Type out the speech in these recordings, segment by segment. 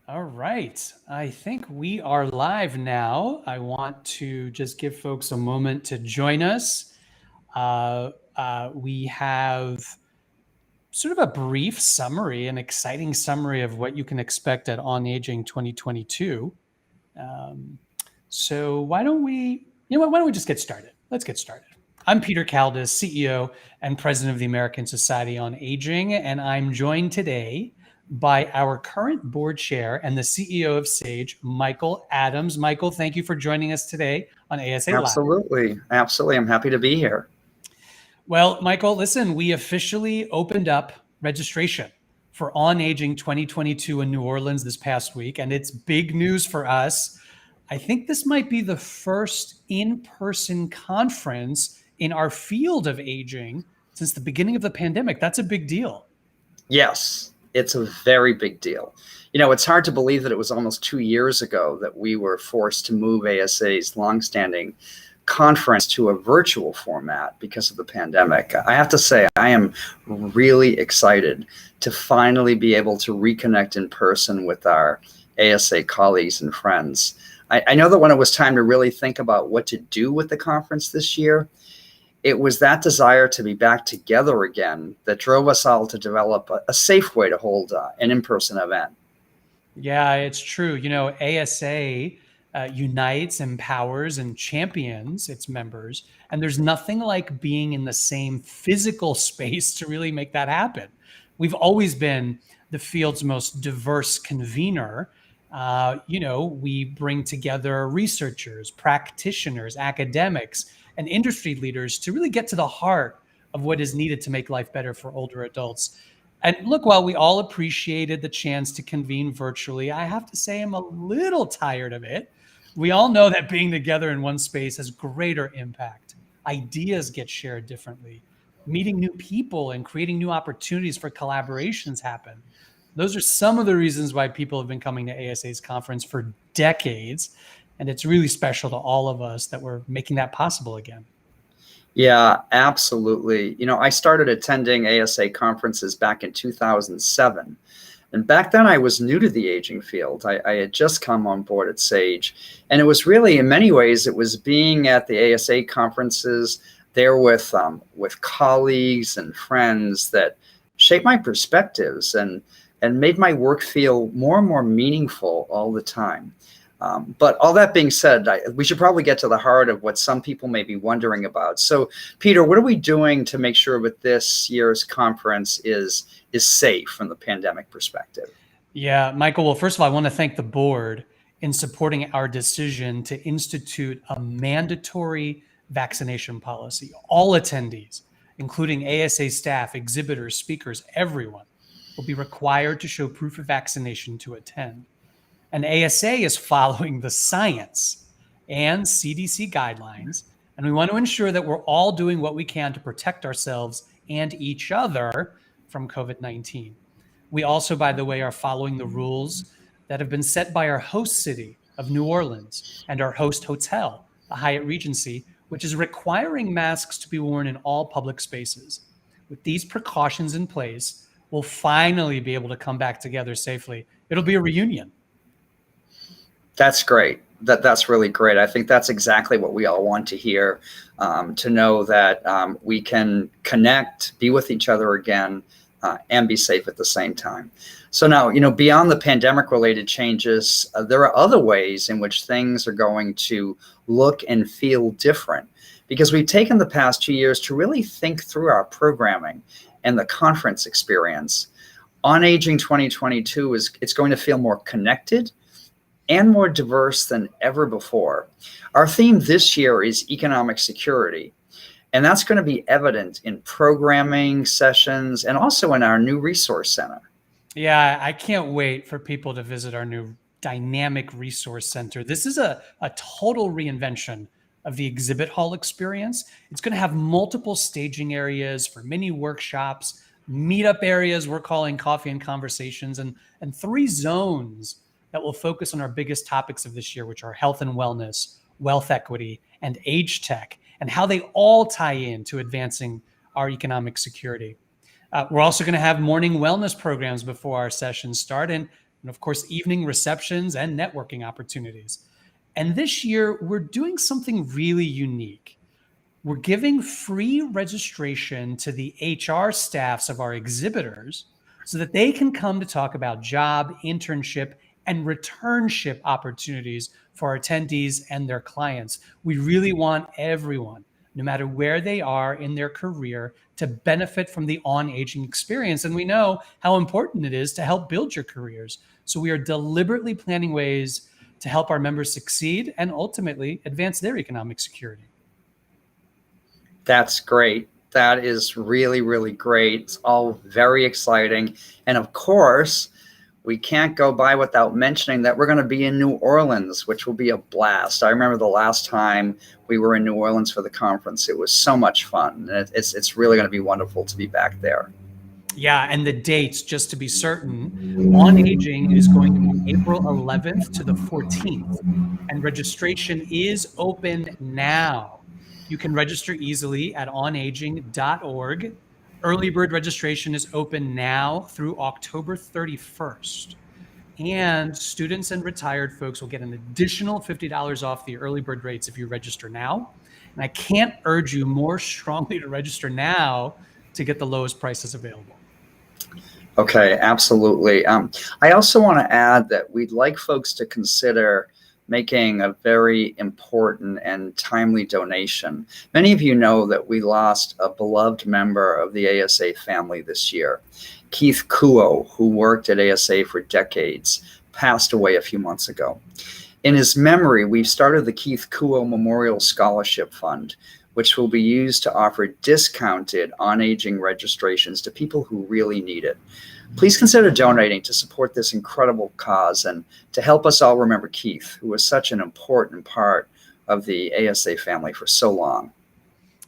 All right. I think we are live now. I want to just give folks a moment to join us. We have sort of a brief summary, an exciting summary of what you can expect at On Aging 2022. So why don't we, why don't we just get started? Let's get started. I'm Peter Kaldes, CEO and President of the American Society on Aging, and I'm joined today by our current board chair and the CEO of SAGE, Michael Adams. Michael, thank you for joining us today on ASA Live. Absolutely. I'm happy to be here. Well, Michael, listen, we officially opened up registration for On Aging 2022 in New Orleans this past week, and it's big news for us. I think this might be the first in-person conference in our field of aging since the beginning of the pandemic. That's a big deal. Yes, it's a very big deal. It's hard to believe that it was almost 2 years ago that we were forced to move ASA's longstanding conference to a virtual format because of the pandemic. I have to say, I am really excited to finally be able to reconnect in person with our ASA colleagues and friends. I know that when it was time to really think about what to do with the conference this year, it was that desire to be back together again that drove us all to develop a safe way to hold an in-person event. Yeah, it's true. ASA unites, empowers, and champions its members. And there's nothing like being in the same physical space to really make that happen. We've always been the field's most diverse convener. We bring together researchers, practitioners, academics, and industry leaders to really get to the heart of what is needed to make life better for older adults. And look, while we all appreciated the chance to convene virtually, I have to say I'm a little tired of it. We all know that being together in one space has greater impact. Ideas get shared differently. Meeting new people and creating new opportunities for collaborations happen. Those are some of the reasons why people have been coming to ASA's conference for decades. And it's really special to all of us that we're making that possible again. Yeah, absolutely. I started attending ASA conferences back in 2007. And back then I was new to the aging field. I had just come on board at SAGE. And it was really, in many ways, it was being at the ASA conferences there with colleagues and friends that shaped my perspectives and made my work feel more and more meaningful all the time. But all that being said, we should probably get to the heart of what some people may be wondering about. So, Peter, what are we doing to make sure that this year's conference is safe from the pandemic perspective? Yeah, Michael, well, first of all, I want to thank the board in supporting our decision to institute a mandatory vaccination policy. All attendees, including ASA staff, exhibitors, speakers, everyone, will be required to show proof of vaccination to attend. And ASA is following the science and CDC guidelines, and we want to ensure that we're all doing what we can to protect ourselves and each other from COVID-19. We also, by the way, are following the rules that have been set by our host city of New Orleans and our host hotel, the Hyatt Regency, which is requiring masks to be worn in all public spaces. With these precautions in place, we'll finally be able to come back together safely. It'll be a reunion. That's great. That's really great. I think that's exactly what we all want to hear, to know that we can connect, be with each other again, and be safe at the same time. So now, beyond the pandemic-related changes, there are other ways in which things are going to look and feel different, because we've taken the past 2 years to really think through our programming and the conference experience. On Aging 2022 it's going to feel more connected and more diverse than ever before. Our theme this year is economic security, and that's going to be evident in programming sessions and also in our new resource center. Yeah, I can't wait for people to visit our new dynamic resource center. This is a total reinvention of the exhibit hall experience. It's going to have multiple staging areas for mini workshops, meetup areas we're calling coffee and conversations, and 3 zones that will focus on our biggest topics of this year, which are health and wellness, wealth equity, and age tech, and how they all tie into advancing our economic security. We're also going to have morning wellness programs before our sessions start. And and of course, evening receptions and networking opportunities. And this year, we're doing something really unique. We're giving free registration to the HR staffs of our exhibitors so that they can come to talk about job, internship, and returnship opportunities for our attendees and their clients. We really want everyone, no matter where they are in their career, to benefit from the on-aging experience. And we know how important it is to help build your careers. So we are deliberately planning ways to help our members succeed and ultimately advance their economic security. That's great. That is really, really great. It's all very exciting. And of course, we can't go by without mentioning that we're going to be in New Orleans, which will be a blast. I remember the last time we were in New Orleans for the conference. It was so much fun. And it's really going to be wonderful to be back there. Yeah, and the dates, just to be certain, On Aging is going to be April 11th to the 14th, and registration is open now. You can register easily at onaging.org. Early bird registration is open now through October 31st. And students and retired folks will get an additional $50 off the early bird rates if you register now. And I can't urge you more strongly to register now to get the lowest prices available. Okay, absolutely. I also want to add that we'd like folks to consider making a very important and timely donation. Many of you know that we lost a beloved member of the ASA family this year. Keith Kuo, who worked at ASA for decades, passed away a few months ago. In his memory, we've started the Keith Kuo Memorial Scholarship Fund, which will be used to offer discounted on-aging registrations to people who really need it. Please consider donating to support this incredible cause and to help us all remember Keith, who was such an important part of the ASA family for so long.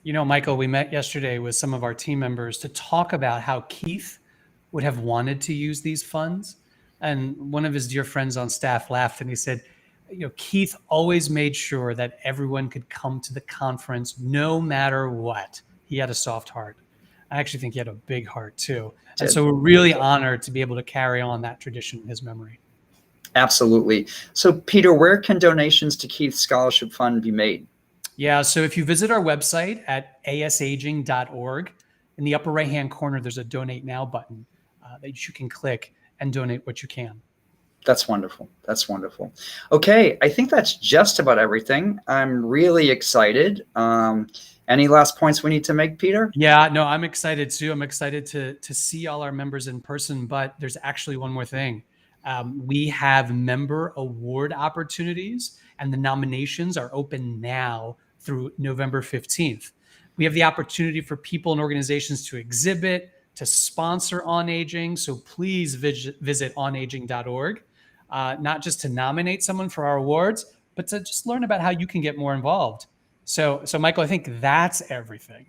You know, Michael, we met yesterday with some of our team members to talk about how Keith would have wanted to use these funds. And one of his dear friends on staff laughed and he said, you know, Keith always made sure that everyone could come to the conference no matter what. He had a soft heart. I actually think he had a big heart too. And so we're really honored to be able to carry on that tradition in his memory. Absolutely. So Peter, where can donations to Keith's Scholarship Fund be made? Yeah, so if you visit our website at asaging.org, in the upper right-hand corner, there's a Donate Now button that you can click and donate what you can. That's wonderful. That's wonderful. Okay, I think that's just about everything. I'm really excited. Any last points we need to make, Peter? Yeah, no, I'm excited too. I'm excited to see all our members in person, but there's actually one more thing. We have member award opportunities, and the nominations are open now through November 15th. We have the opportunity for people and organizations to exhibit, to sponsor On Aging. So please visit onaging.org, not just to nominate someone for our awards, but to just learn about how you can get more involved. So Michael, I think that's everything.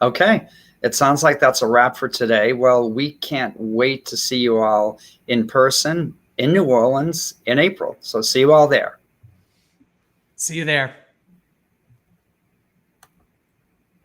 Okay. It sounds like that's a wrap for today. Well, we can't wait to see you all in person in New Orleans in April. So see you all there. See you there.